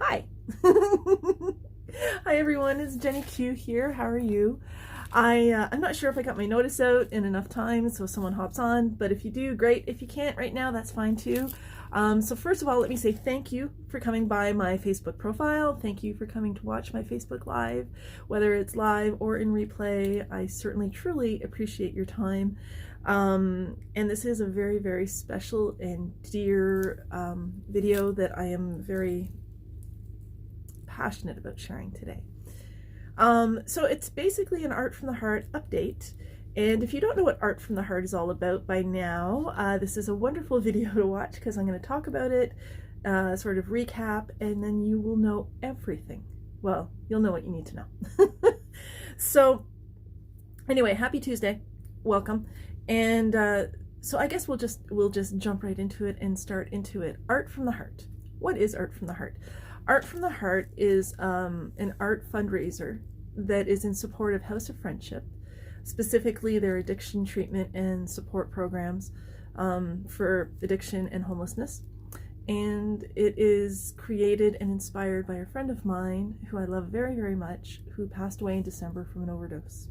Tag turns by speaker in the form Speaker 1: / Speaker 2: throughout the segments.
Speaker 1: Hi. Hi everyone, it's Jenny Q here. How are you? I'm not sure if I got my notice out in enough time so someone hops on, but if you do, great. If you can't right now, that's fine too. So first of all, let me say thank you for coming by my Facebook profile. Thank you for coming to watch my Facebook Live, whether it's live or in replay. I certainly, truly appreciate your time. And this is a very, very special and dear video that I am very passionate about sharing today. So it's basically an Art from the Heart update. And if you don't know what Art from the Heart is all about by now, this is a wonderful video to watch because I'm going to talk about it, sort of recap, and then you will know everything. Well, you'll know what you need to know. So anyway, happy Tuesday. Welcome. And so I guess we'll just jump right into it and start into it. Art from the Heart. What is Art from the Heart? Art from the Heart is an art fundraiser that is in support of House of Friendship, specifically their addiction treatment and support programs for addiction and homelessness. And it is created and inspired by a friend of mine who I love very, very much, who passed away in December from an overdose.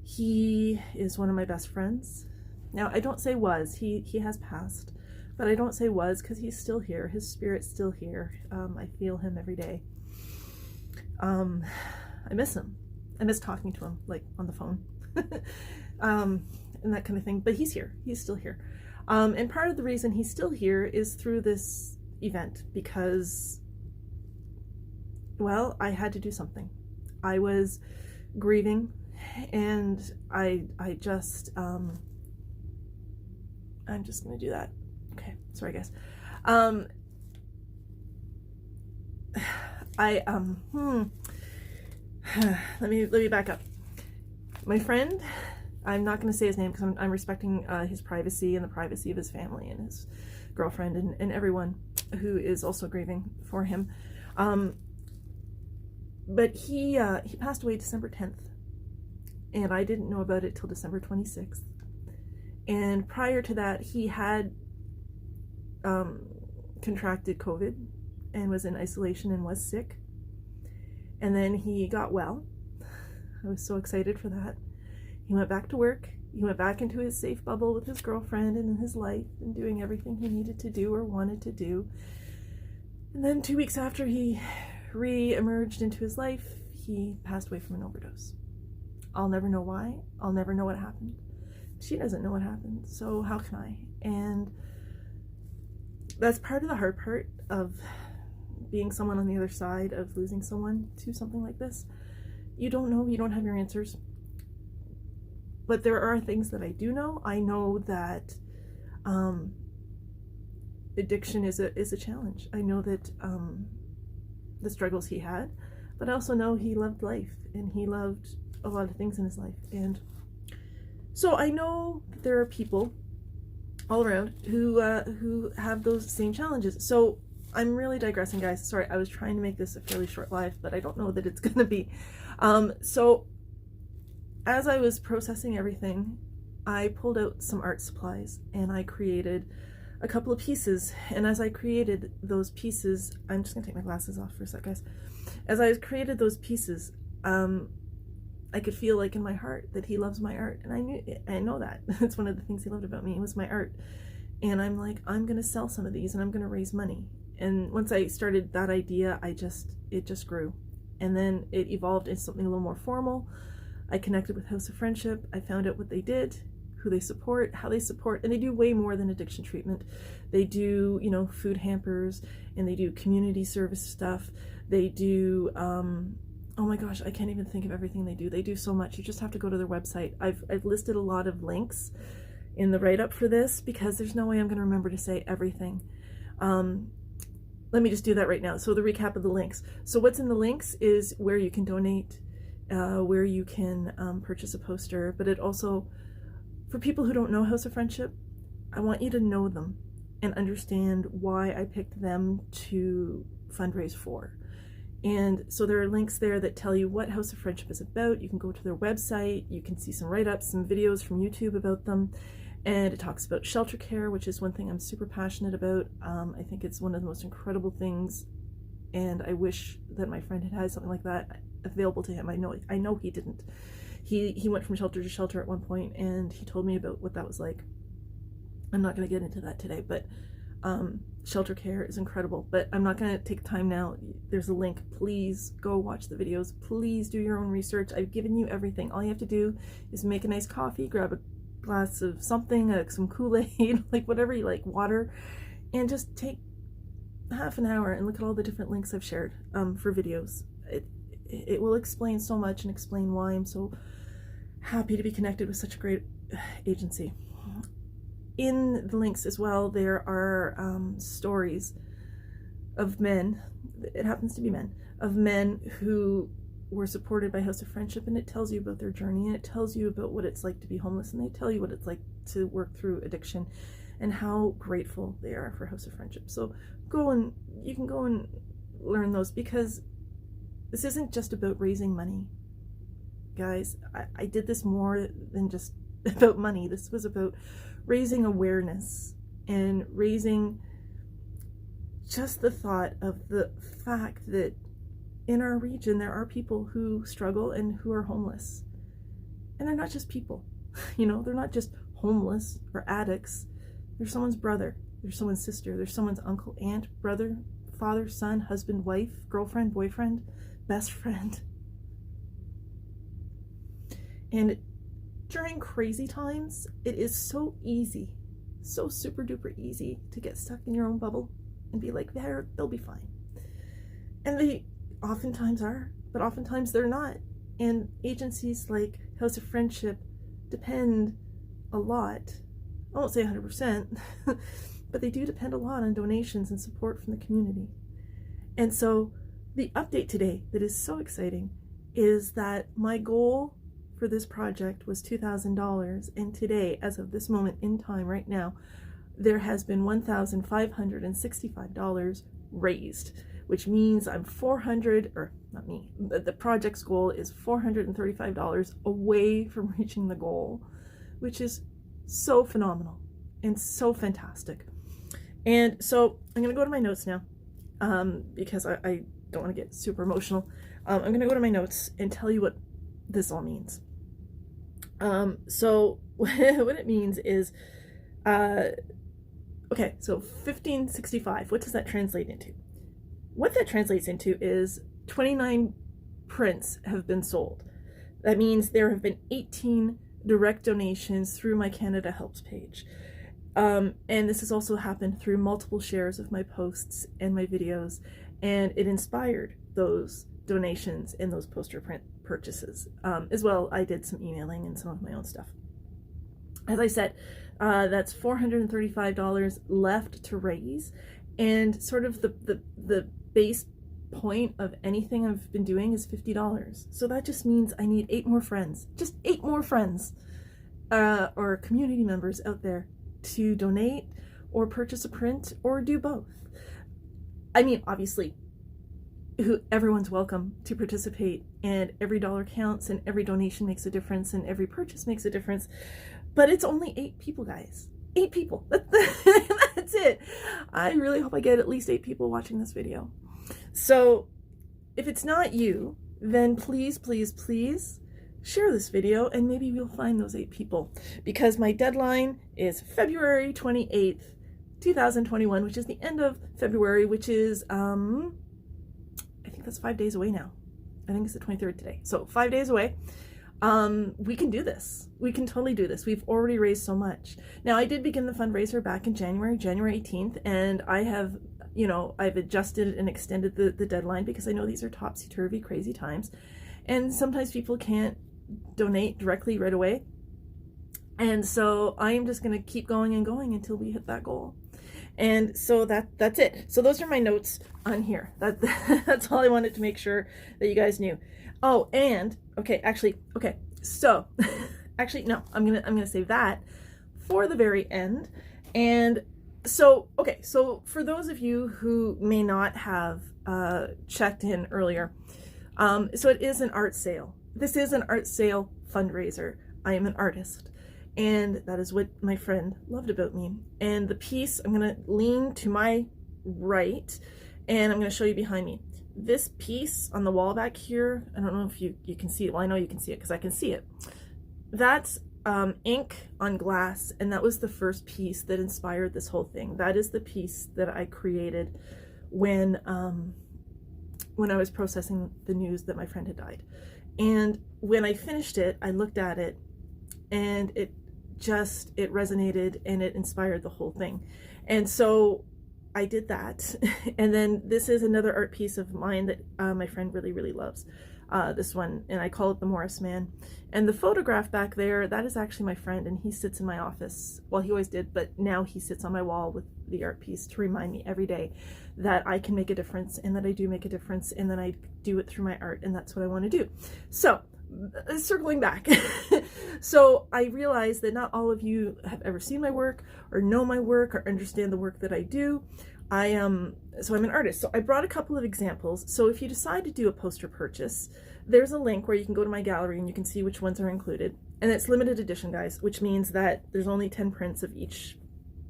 Speaker 1: He is one of my best friends. Now, I don't say was, he has passed. But I don't say was because he's still here. His spirit's still here. I feel him every day. I miss him. I miss talking to him, like on the phone, and that kind of thing. But he's here. He's still here. And part of the reason he's still here is through this event because, well, I had to do something. I was grieving, and I'm just going to do that. Okay, sorry guys. Let me back up. My friend, I'm not going to say his name because I'm respecting his privacy and the privacy of his family and his girlfriend and everyone who is also grieving for him. But he passed away December 10th, and I didn't know about it till December 26th. And prior to that, he had contracted COVID and was in isolation and was sick. And then he got well. I was so excited for that. He went back to work. He went back into his safe bubble with his girlfriend and in his life and doing everything he needed to do or wanted to do. And then 2 weeks after he re-emerged into his life, he passed away from an overdose. I'll never know why. I'll never know what happened. She doesn't know what happened, so how can I? And that's part of the hard part of being someone on the other side of losing someone to something like this. You don't know, you don't have your answers. But there are things that I do know. I know that addiction is a challenge. I know that the struggles he had, but I also know he loved life and he loved a lot of things in his life. And so I know that there are people all around who have those same challenges. So I'm really digressing, guys. Sorry, I was trying to make this a fairly short live, but I don't know that it's gonna be. So as I was processing everything, I pulled out some art supplies and I created a couple of pieces. And as I created those pieces, I'm just gonna take my glasses off for a sec, guys. As I created those pieces, I could feel like in my heart that he loves my art, and I know that. It's one of the things he loved about me, was my art. And I'm like, I'm gonna sell some of these and I'm gonna raise money. And once I started that idea, it just grew. And then it evolved into something a little more formal. I connected with House of Friendship. I found out what they did, who they support, how they support, and they do way more than addiction treatment. They do, you know, food hampers, and they do community service stuff. They do, oh my gosh, I can't even think of everything they do. They do so much. You just have to go to their website. I've listed a lot of links in the write-up for this because there's no way I'm going to remember to say everything. Let me just do that right now. So the recap of the links. So what's in the links is where you can donate, where you can purchase a poster, but it also, for people who don't know House of Friendship, I want you to know them and understand why I picked them to fundraise for. And so there are links there that tell you what House of Friendship is about. You can go to their website, you can see some write-ups, some videos from YouTube about them, and it talks about shelter care, which is one thing I'm super passionate about. I think it's one of the most incredible things and I wish that my friend had something like that available to him. I know he didn't. He went from shelter to shelter at one point, and he told me about what that was like. I'm not going to get into that today, but shelter care is incredible. But I'm not going to take time now. There's a link. Please go watch the videos. Please do your own research. I've given you everything. All you have to do is make a nice coffee, grab a glass of something, some Kool-Aid, like whatever you like, water, and just take half an hour and look at all the different links I've shared for videos. It will explain so much and explain why I'm so happy to be connected with such a great agency. In the links as well, there are stories of men, it happens to be men, of men who were supported by House of Friendship, and it tells you about their journey, and it tells you about what it's like to be homeless, and they tell you what it's like to work through addiction and how grateful they are for House of Friendship. So you can go and learn those, because this isn't just about raising money, guys. I did this more than just about money. This was about raising awareness and raising just the thought of the fact that in our region there are people who struggle and who are homeless. And they're not just people, they're not just homeless or addicts. They're someone's brother, they're someone's sister, they're someone's uncle, aunt, brother, father, son, husband, wife, girlfriend, boyfriend, best friend. And during crazy times, it is so easy, so super duper easy to get stuck in your own bubble and be like, they'll be fine. And they oftentimes are, but oftentimes they're not. And agencies like House of Friendship depend a lot, I won't say 100%, but they do depend a lot on donations and support from the community. And so the update today that is so exciting is that my goal for this project was $2,000, and today, as of this moment in time right now, there has been $1,565 raised, which means I'm the project's goal is $435 away from reaching the goal, which is so phenomenal and so fantastic. And so I'm going to go to my notes now, because I don't want to get super emotional. I'm going to go to my notes and tell you what this all means. So what it means is, okay, so 1565, what does that translate into? What that translates into is 29 prints have been sold. That means there have been 18 direct donations through my Canada Helps page. And this has also happened through multiple shares of my posts and my videos, and it inspired those donations and those poster print purchases. As well, I did some emailing and some of my own stuff. As I said, that's $435 left to raise, and sort of the base point of anything I've been doing is $50. So that just means I need 8 more friends, just 8 more friends, or community members out there to donate or purchase a print or do both. I mean, obviously, everyone's welcome to participate, and every dollar counts, and every donation makes a difference, and every purchase makes a difference. But it's only 8 people, guys. 8 people. That's it. I really hope I get at least 8 people watching this video. So if it's not you, then please, please, please share this video, and maybe we'll find those 8 people, because my deadline is February 28th, 2021, which is the end of February, which is, I think that's 5 days away now. I think it's the 23rd today. So 5 days away. We can do this. We can totally do this. We've already raised so much. Now, I did begin the fundraiser back in January 18th, and I have, I've adjusted and extended the deadline, because I know these are topsy-turvy, crazy times, and sometimes people can't donate directly right away. And so I am just going to keep going and going until we hit that goal. And so that's it. So those are my notes on here. That's all I wanted to make sure that you guys knew. Oh, and okay, so actually no, I'm gonna save that for the very end. And so okay, so for those of you who may not have checked in earlier, so it is an art sale. This is an art sale fundraiser. I am an artist, and that is what my friend loved about me. And the piece, I'm gonna lean to my right, And I'm going to show you behind me. This piece on the wall back here, I don't know if you can see it. Well, I know you can see it because I can see it. That's ink on glass, and that was the first piece that inspired this whole thing. That is the piece that I created when I was processing the news that my friend had died. And when I finished it, I looked at it, and it resonated, and it inspired the whole thing. And so I did that. And then this is another art piece of mine that my friend really loves. This one, and I call it the Morris Man. And the photograph back there, that is actually my friend, and he sits in my office. Well, he always did, but now he sits on my wall with the art piece to remind me every day that I can make a difference, and that I do make a difference, and that I do it through my art, and that's what I want to do. So, circling back. So I realized that not all of you have ever seen my work, or know my work, or understand the work that I do. So I'm an artist. So I brought a couple of examples. So if you decide to do a poster purchase, there's a link where you can go to my gallery and you can see which ones are included. And it's limited edition, guys, which means that there's only 10 prints of each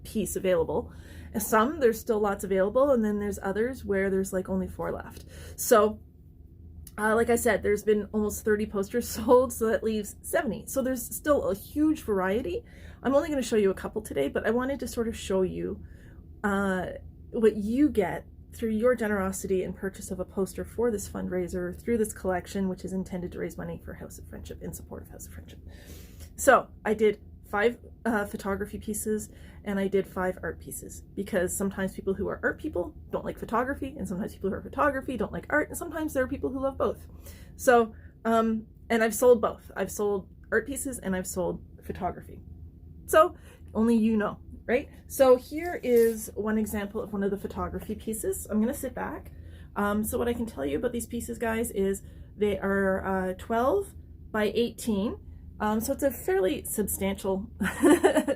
Speaker 1: piece available. And some, there's still lots available, and then there's others where there's like only 4 left. So like I said, there's been almost 30 posters sold, so that leaves 70. So there's still a huge variety. I'm only going to show you a couple today, but I wanted to sort of show you what you get through your generosity and purchase of a poster for this fundraiser, through this collection, which is intended to raise money for House of Friendship, in support of House of Friendship. So I did 5 photography pieces, and I did 5 art pieces, because sometimes people who are art people don't like photography, and sometimes people who are photography don't like art, and sometimes there are people who love both. So, and I've sold both. I've sold art pieces and I've sold photography. So only you know, right? So here is one example of one of the photography pieces. I'm going to sit back. So what I can tell you about these pieces, guys, is they are 12 by 18. So it's a fairly substantial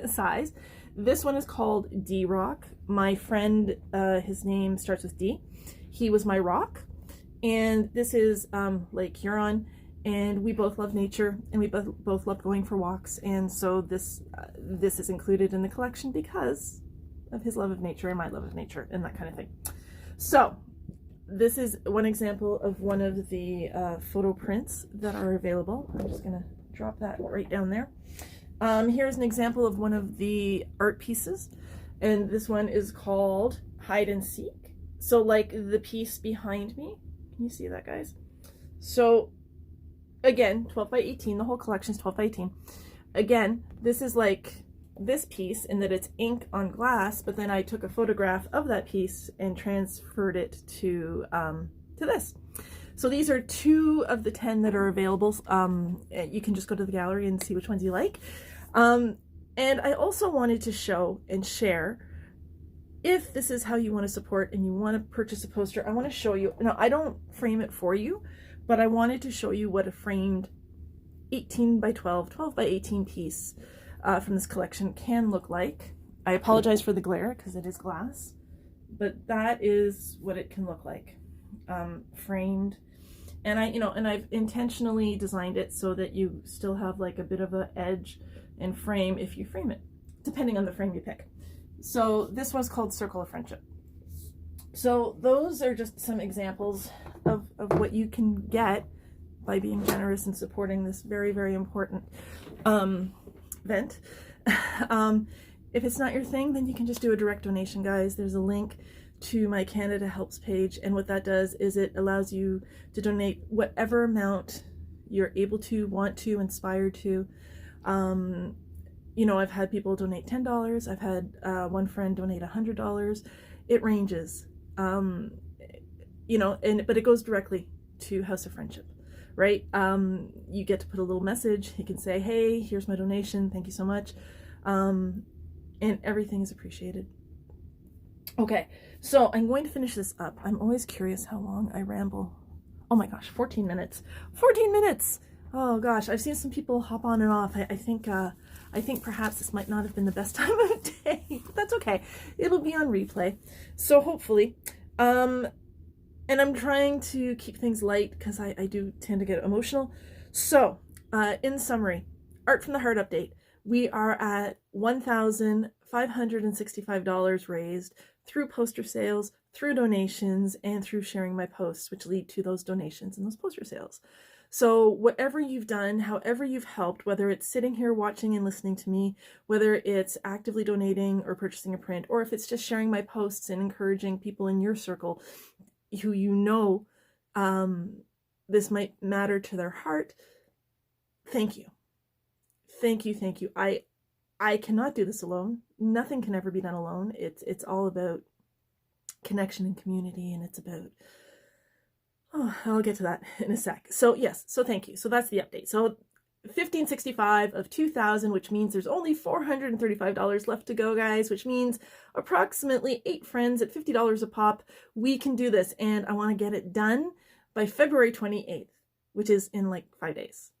Speaker 1: size. This one is called D Rock. My friend, his name starts with D. He was my rock. And this is Lake Huron. And we both love nature, and we both love going for walks. And so this is included in the collection because of his love of nature and my love of nature and that kind of thing. So this is one example of one of the photo prints that are available. I'm just going to drop that right down there. Here's an example of one of the art pieces, and this one is called Hide and Seek. So like the piece behind me, can you see that, guys? So again, 12 by 18, the whole collection is 12 by 18. Again, this is like this piece in that it's ink on glass, but then I took a photograph of that piece and transferred it to this. So these are 2 of the 10 that are available. You can just go to the gallery and see which ones you like. And I also wanted to show and share, if this is how you want to support and you want to purchase a poster, I want to show you. Now, I don't frame it for you, but I wanted to show you what a framed 18 by 12, 12 by 18 piece from this collection can look like. I apologize for the glare because it is glass, but that is what it can look like, framed. And I've intentionally designed it so that you still have like a bit of an edge and frame if you frame it, depending on the frame you pick. So this one's called Circle of Friendship. So those are just some examples of what you can get by being generous and supporting this very important event. If it's not your thing, then you can just do a direct donation, guys. There's a link to my Canada Helps page, and what that does is it allows you to donate whatever amount you're able to, want to, inspired to. I've had people donate $10. I've had one friend donate $100. It ranges. But it goes directly to House of Friendship, right? You get to put a little message. You can say, hey, here's my donation. Thank you so much. And everything is appreciated. Okay, so I'm going to finish this up. I'm always curious how long I ramble. Oh my gosh, 14 minutes. 14 minutes! Oh gosh, I've seen some people hop on and off. I think perhaps this might not have been the best time of day, but that's okay. It'll be on replay. So hopefully, and I'm trying to keep things light because I do tend to get emotional. So, in summary, Art from the Heart update. We are at $1,565 raised through poster sales, through donations and through sharing my posts, which lead to those donations and those poster sales. So whatever you've done, however you've helped, whether it's sitting here watching and listening to me, whether it's actively donating or purchasing a print, or if it's just sharing my posts and encouraging people in your circle who you know this might matter to their heart, thank you. Thank you, thank you. I cannot do this alone. Nothing can ever be done alone. It's all about connection and community, and it's about, oh, I'll get to that in a sec. So yes, so thank you. So that's the update. So 1565 of 2000, which means there's only $435 left to go, guys, which means approximately 8 friends at $50 a pop. We can do this, and I want to get it done by February 28th, which is in like 5 days.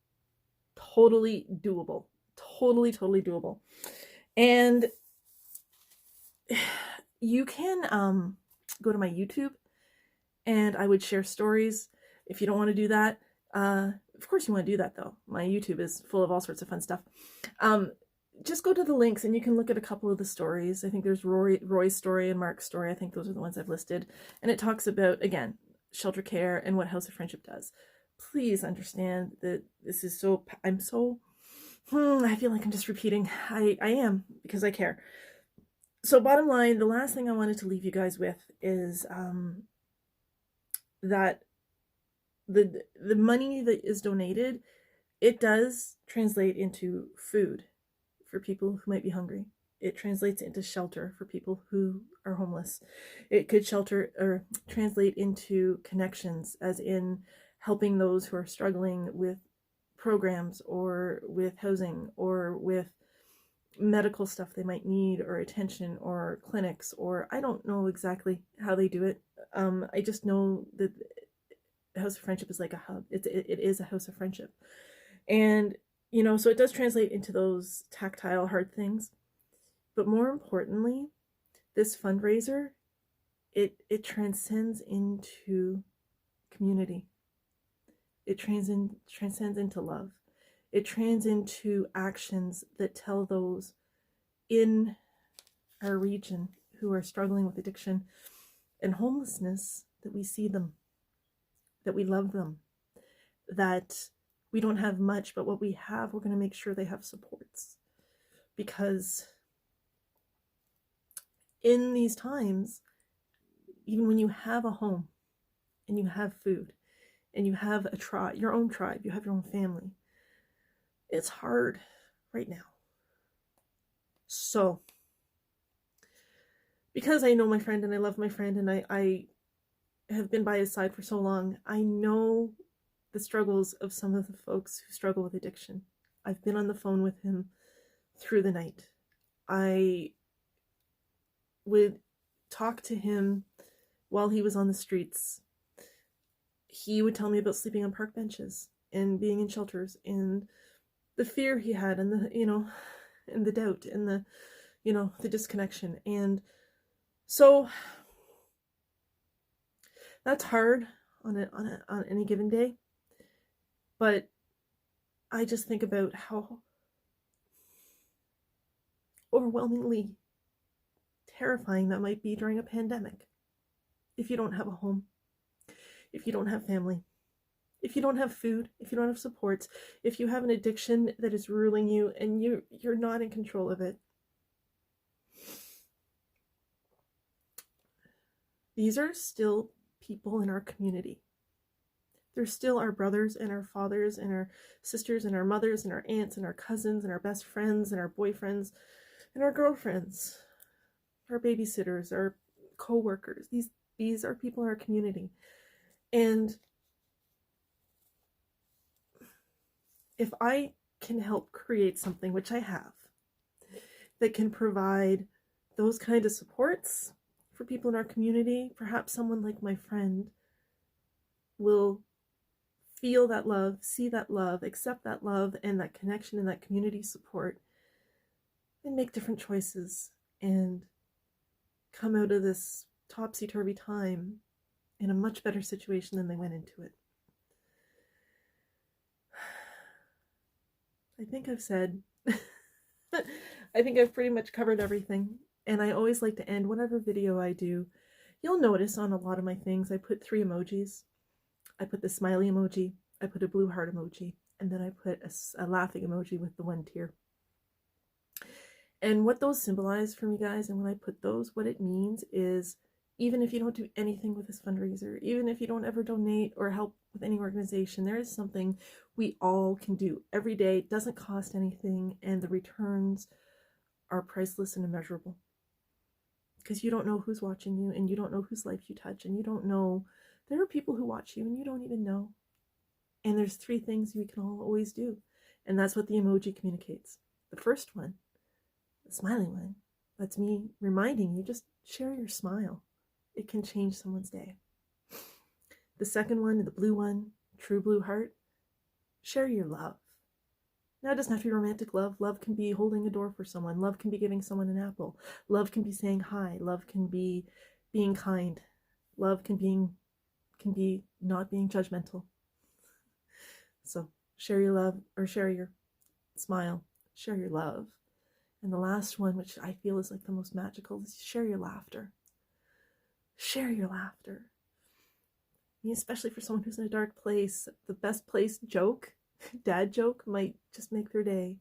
Speaker 1: Totally doable. Totally doable. And you can go to my YouTube, and I would share stories. If you don't want to do that, of course you want to do that though. My YouTube is full of all sorts of fun stuff. Just go to the links and you can look at a couple of the stories. I think there's Roy's story and Mark's story. I think those are the ones I've listed. And it talks about, again, shelter care and what House of Friendship does. Please understand that this is so, I feel like I'm just repeating. I am, because I care. So bottom line, the last thing I wanted to leave you guys with is that the money that is donated, it does translate into food for people who might be hungry. It translates into shelter for people who are homeless. It could shelter or translate into connections, as in helping those who are struggling with programs or with housing or with medical stuff they might need, or attention, or clinics, or I don't know exactly how they do it. I just know that House of Friendship is like a hub. It is a house of friendship. And, you know, so it does translate into those tactile, hard things. But more importantly, this fundraiser, it transcends into community. It transcends into love. It transcends into actions that tell those in our region who are struggling with addiction and homelessness that we see them, that we love them, that we don't have much, but what we have, we're going to make sure they have supports. Because in these times, even when you have a home and you have food and you have a tribe, your own tribe, you have your own family, it's hard right now. So, because I know my friend and I love my friend and I have been by his side for so long, I know the struggles of some of the folks who struggle with addiction. I've been on the phone with him through the night. I would talk to him while he was on the streets. He would tell me about sleeping on park benches and being in shelters and the fear he had, and the, you know, and the doubt, and the, you know, the disconnection. And so that's hard on any given day. But I just think about how overwhelmingly terrifying that might be during a pandemic. If you don't have a home, if you don't have family, if you don't have food, if you don't have supports, if you have an addiction that is ruling you and you're not in control of it. These are still people in our community. They're still our brothers and our fathers and our sisters and our mothers and our aunts and our cousins and our best friends and our boyfriends and our girlfriends, our babysitters, our co-workers. These are people in our community. And if I can help create something, which I have, that can provide those kind of supports for people in our community, perhaps someone like my friend will feel that love, see that love, accept that love and that connection and that community support, and make different choices and come out of this topsy-turvy time in a much better situation than they went into it. I think I've said, I think I've pretty much covered everything. And I always like to end whatever video I do You'll notice on a lot of my things, I put 3 emojis. I put the smiley emoji, I put a blue heart emoji, and then I put a laughing emoji with the 1 tear. And what those symbolize for me, guys, and when I put those, what it means is, even if you don't do anything with this fundraiser, even if you don't ever donate or help with any organization, there is something we all can do every day. It doesn't cost anything, and the returns are priceless and immeasurable. Because you don't know who's watching you, and you don't know whose life you touch, and you don't know, there are people who watch you and you don't even know. And there's 3 things we can all always do. And that's what the emoji communicates. The first one, the smiling one, that's me reminding you, just share your smile. It can change someone's day. The second one, the blue one, true blue heart, share your love. Now, it doesn't have to be romantic love. Love can be holding a door for someone. Love can be giving someone an apple. Love can be saying hi. Love can be being kind. Love can be not being judgmental. So share your love, or share your smile, share your love. And the last one, which I feel is like the most magical, is share your laughter. Share your laughter. I mean, especially for someone who's in a dark place, the best place joke, dad joke, might just make their day.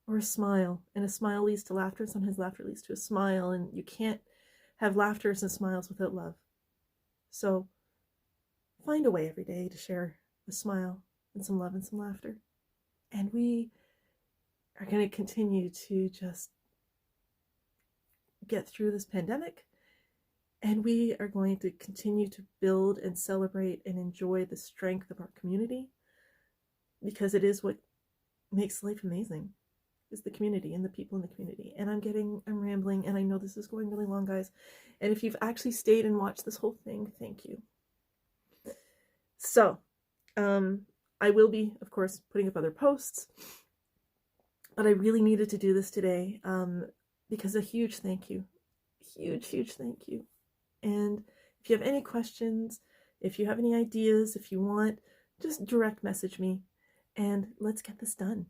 Speaker 1: Or a smile, and a smile leads to laughter, and sometimes laughter leads to a smile, and you can't have laughters and smiles without love. So find a way every day to share a smile and some love and some laughter. And we are going to continue to just get through this pandemic, and we are going to continue to build and celebrate and enjoy the strength of our community, because it is what makes life amazing, is the community and the people in the community. And I'm rambling, and I know this is going really long, guys. And if you've actually stayed and watched this whole thing, thank you. So, I will be, of course, putting up other posts, but I really needed to do this today, because a huge thank you, huge thank you. And if you have any questions, if you have any ideas, if you want, just direct message me, and let's get this done.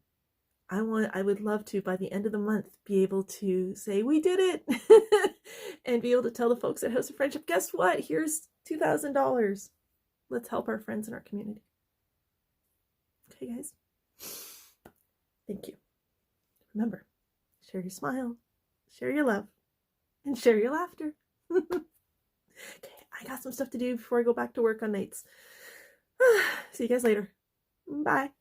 Speaker 1: I would love to, by the end of the month, be able to say, we did it, and be able to tell the folks at House of Friendship, guess what? Here's $2,000. Let's help our friends in our community. Okay, guys? Thank you. Remember, share your smile, share your love, and share your laughter. Okay, I got some stuff to do before I go back to work on nights. See you guys later. Bye.